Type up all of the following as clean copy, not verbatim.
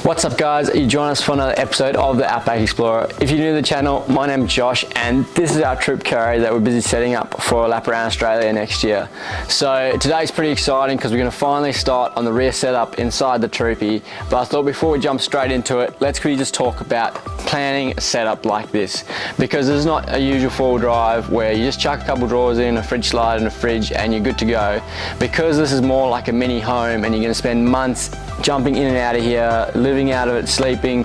What's up guys, you join us for another episode of the Outback Explorer. If you're new to the channel, my name's Josh and this is our troop carry that we're busy setting up for a lap around Australia next year. So today's pretty exciting because we're going to finally start on the rear setup inside the Troopy. But I thought before we jump straight into it, let's quickly just talk about planning a setup like this, because it's not a usual four-wheel drive where you just chuck a couple drawers in, a fridge slide and a fridge and you're good to go. Because this is more like a mini home and you're going to spend months jumping in and out of here, living out of it, sleeping,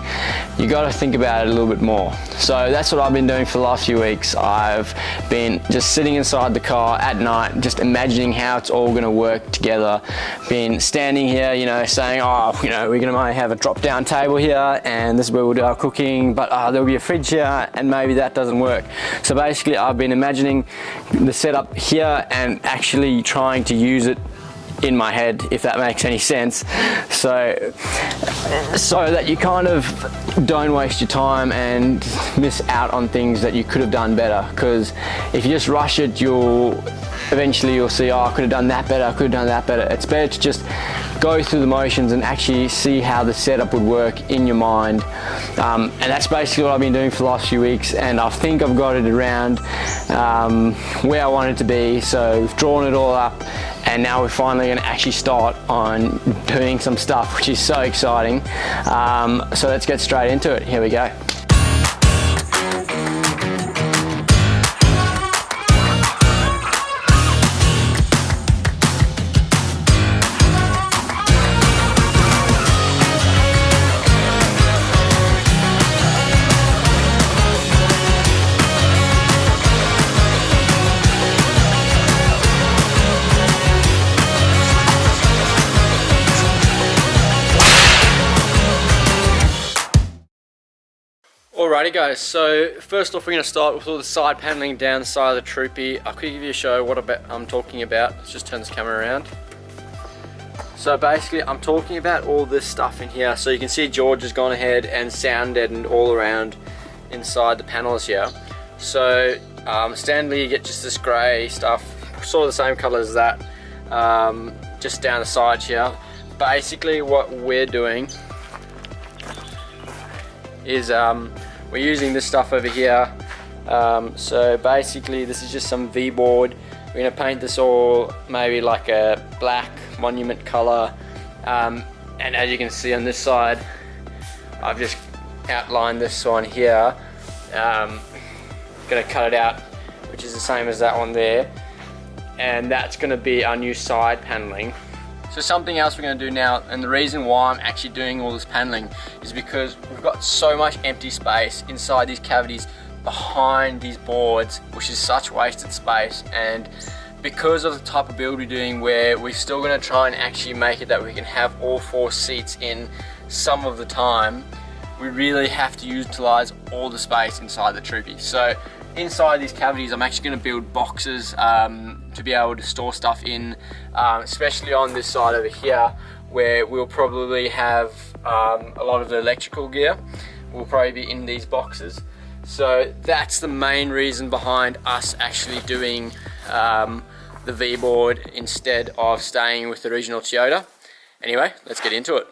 you got to think about it a little bit more. So that's what I've been doing for the last few weeks. I've been just sitting inside the car at night, just imagining how it's all going to work together. Been standing here, you know, saying, oh, you know, we're going to might have a drop-down table here, and this is where we'll do our cooking, but there'll be a fridge here, and maybe that doesn't work. So basically, I've been imagining the setup here and actually trying to use it in my head, if that makes any sense, so that you kind of don't waste your time and miss out on things that you could have done better. Because if you just rush it, eventually you'll see, oh, I could have done that better, I could have done that better. It's better to just go through the motions and actually see how the setup would work in your mind, and that's basically what I've been doing for the last few weeks, and I think I've got it around where I want it to be. So we've drawn it all up, and now we're finally going to actually start on doing some stuff, which is so exciting. So let's get straight into it. Here we go. Alrighty guys, so first off we're going to start with all the side paneling down the side of the Troopy. I'll quickly give you a show what I'm talking about. Let's just turn this camera around. So basically I'm talking about all this stuff in here. So you can see George has gone ahead and sound deadened all around inside the panels here. So standardly you get just this grey stuff, sort of the same colour as that, just down the sides here. Basically what we're doing is we're using this stuff over here. So basically this is just some V-board. We're going to paint this all maybe like a black monument color, and as you can see on this side I've just outlined this one here. Going to cut it out, which is the same as that one there, and that's going to be our new side paneling. So something else we're going to do now, and the reason why I'm actually doing all this paneling is because we've got so much empty space inside these cavities behind these boards, which is such wasted space. And because of the type of build we're doing, where we're still going to try and actually make it that we can have all four seats in some of the time, we really have to utilize all the space inside the Troopy. So inside these cavities I'm actually going to build boxes to be able to store stuff in, especially on this side over here where we'll probably have a lot of the electrical gear will probably be in these boxes. So that's the main reason behind us actually doing the V-board instead of staying with the original Toyota. Anyway, let's get into it.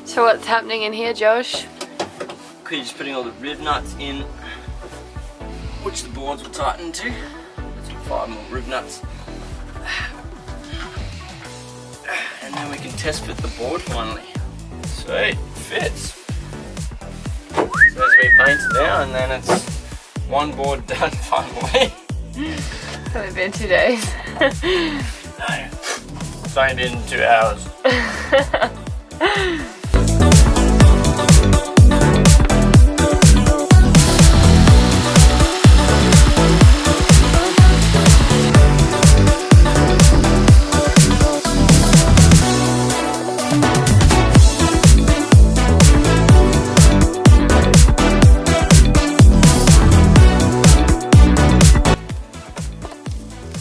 So what's happening in here, Josh? Quickly just putting all the riv nuts in, which the boards will tighten to. That's 5 more riv nuts. test fit the board finally. Sweet, fits. So there's a bit painted now, and then it's one board done finally. It's only been 2 days. No, it's only been 2 hours.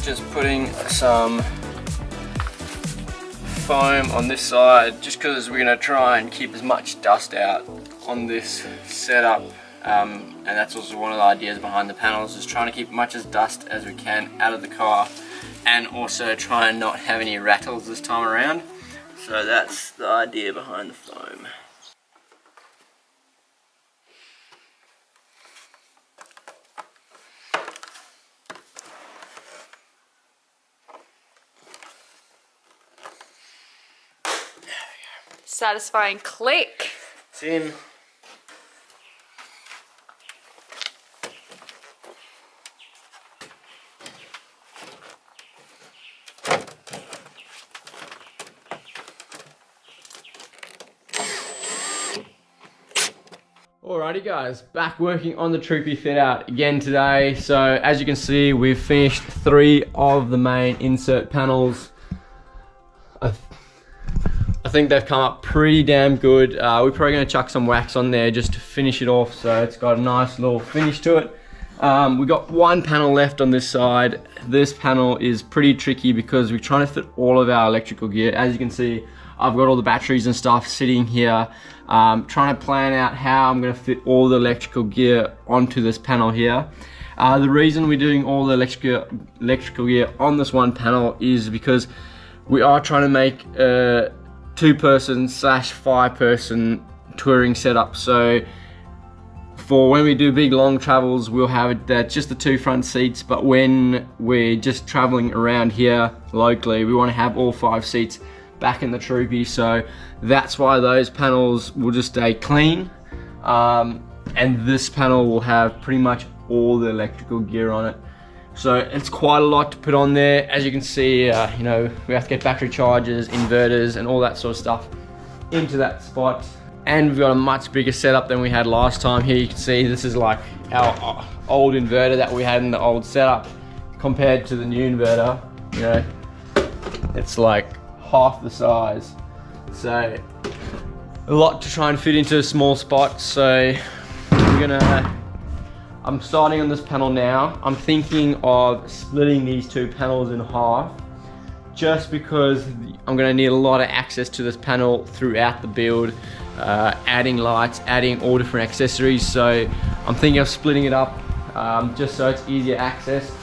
Just putting some foam on this side just because we're going to try and keep as much dust out on this setup, and that's also one of the ideas behind the panels, is trying to keep as much as dust as we can out of the car and also try and not have any rattles this time around. So that's the idea behind the foam. Satisfying click. It's in. Alrighty guys, back working on the Troopy fit out again today. So as you can see, we've finished 3 of the main insert panels. I think they've come up pretty damn good. We're probably going to chuck some wax on there just to finish it off, so it's got a nice little finish to it. We've got one panel left on this side. This panel is pretty tricky because we're trying to fit all of our electrical gear. As you can see, I've got all the batteries and stuff sitting here. Trying to plan out how I'm going to fit all the electrical gear onto this panel here. The reason we're doing all the electrical gear on this one panel is because we are trying to make 2-person / 5-person touring setup. So for when we do big long travels, we'll have it just the 2 front seats, but when we're just traveling around here locally, we want to have all 5 seats back in the Troopy. So that's why those panels will just stay clean, and this panel will have pretty much all the electrical gear on it. So it's quite a lot to put on there. As you can see, you know, we have to get battery chargers, inverters, and all that sort of stuff into that spot. And we've got a much bigger setup than we had last time. Here you can see this is like our old inverter that we had in the old setup compared to the new inverter. You know, it's like half the size. So a lot to try and fit into a small spot. So I'm starting on this panel now. I'm thinking of splitting these 2 panels in half, just because I'm going to need a lot of access to this panel throughout the build, adding lights, adding all different accessories. So I'm thinking of splitting it up just so it's easier access.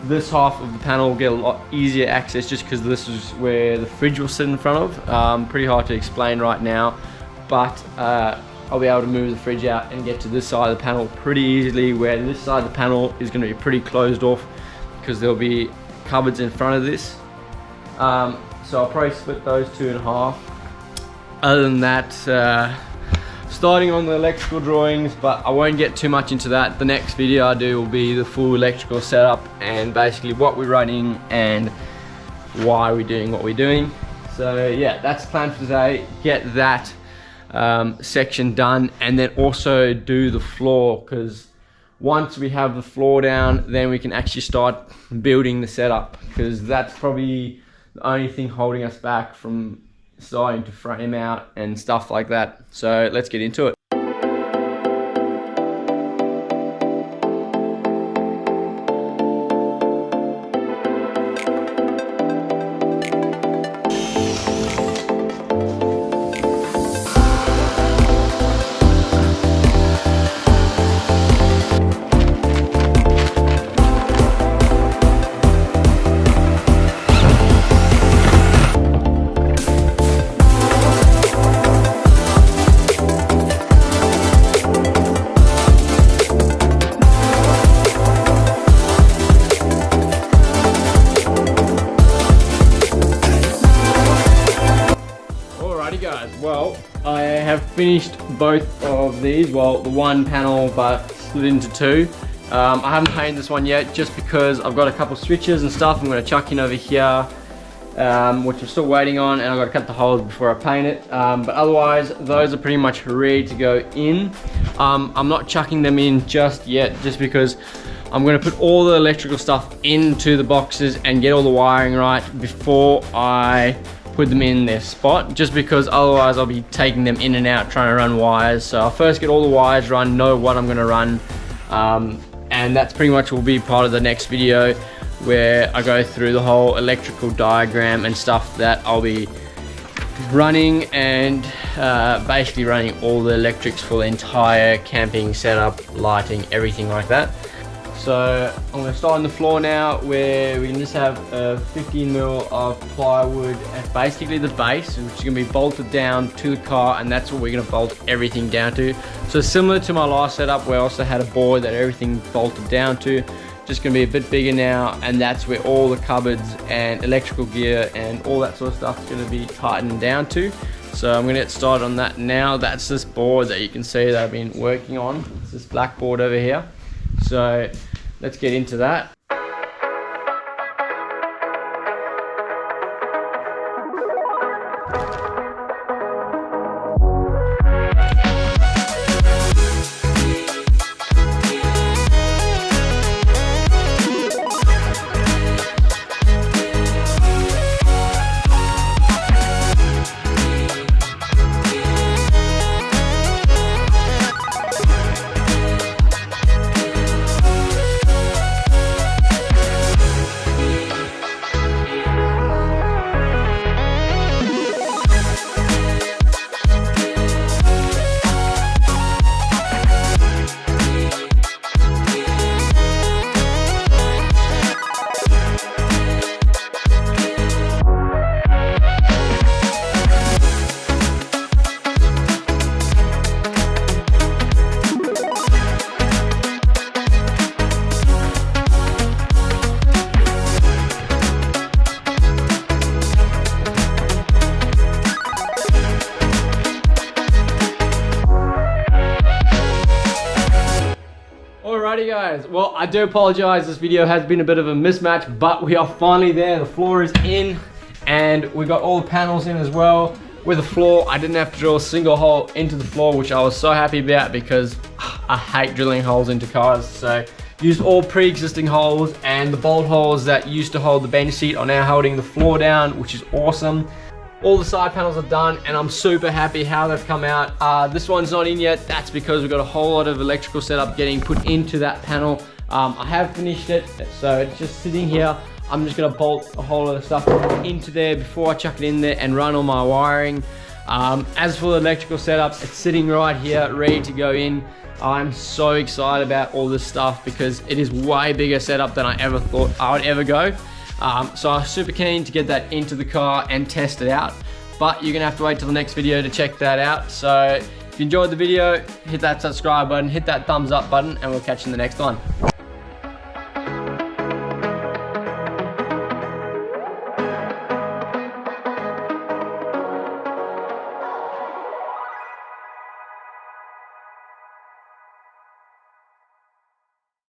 This half of the panel will get a lot easier access just because this is where the fridge will sit in front of. Pretty hard to explain right now, but I'll be able to move the fridge out and get to this side of the panel pretty easily, where this side of the panel is going to be pretty closed off because there'll be cupboards in front of this. So I'll probably split those 2 in half. Other than that, starting on the electrical drawings, but I won't get too much into that. The next video I do will be the full electrical setup and basically what we're running and why we're doing what we're doing. So yeah, that's the plan for today. Get that section done, and then also do the floor, because once we have the floor down, then we can actually start building the setup, because that's probably the only thing holding us back from starting to frame out and stuff like that. So let's get into it. well, I have finished both of these. Well, the one panel but split into two. I haven't painted this one yet just because I've got a couple switches and stuff I'm going to chuck in over here, which I'm still waiting on, and I've got to cut the holes before I paint it. But otherwise, those are pretty much ready to go in. I'm not chucking them in just yet just because I'm going to put all the electrical stuff into the boxes and get all the wiring right before I put them in their spot, just because otherwise I'll be taking them in and out trying to run wires. So I'll first get all the wires run, know what I'm going to run, and that's pretty much will be part of the next video where I go through the whole electrical diagram and stuff that I'll be running, and basically running all the electrics for the entire camping setup, lighting, everything like that. So I'm going to start on the floor now, where we can just have a 15mm of plywood at basically the base, which is going to be bolted down to the car, and that's what we're going to bolt everything down to. So similar to my last setup where I also had a board that everything bolted down to, just going to be a bit bigger now, and that's where all the cupboards and electrical gear and all that sort of stuff is going to be tightened down to. So I'm going to get started on that now. That's this board that you can see that I've been working on. It's this black board over here. So let's get into that. Alrighty guys, well I do apologize, this video has been a bit of a mismatch, but we are finally there. The floor is in and we got all the panels in as well. With the floor, I didn't have to drill a single hole into the floor, which I was so happy about because I hate drilling holes into cars. So used all pre-existing holes, and the bolt holes that used to hold the bench seat are now holding the floor down, which is awesome. All the side panels are done and I'm super happy how they've come out. This one's not in yet. That's because we've got a whole lot of electrical setup getting put into that panel. I have finished it, so it's just sitting here. I'm just gonna bolt a whole lot of stuff into there before I chuck it in there and run all my wiring. As for the electrical setup, it's sitting right here, ready to go in. I'm so excited about all this stuff because it is way bigger setup than I ever thought I would ever go. So I'm super keen to get that into the car and test it out, but you're gonna have to wait till the next video to check that out. So if you enjoyed the video, hit that subscribe button, hit that thumbs up button, and we'll catch you in the next one.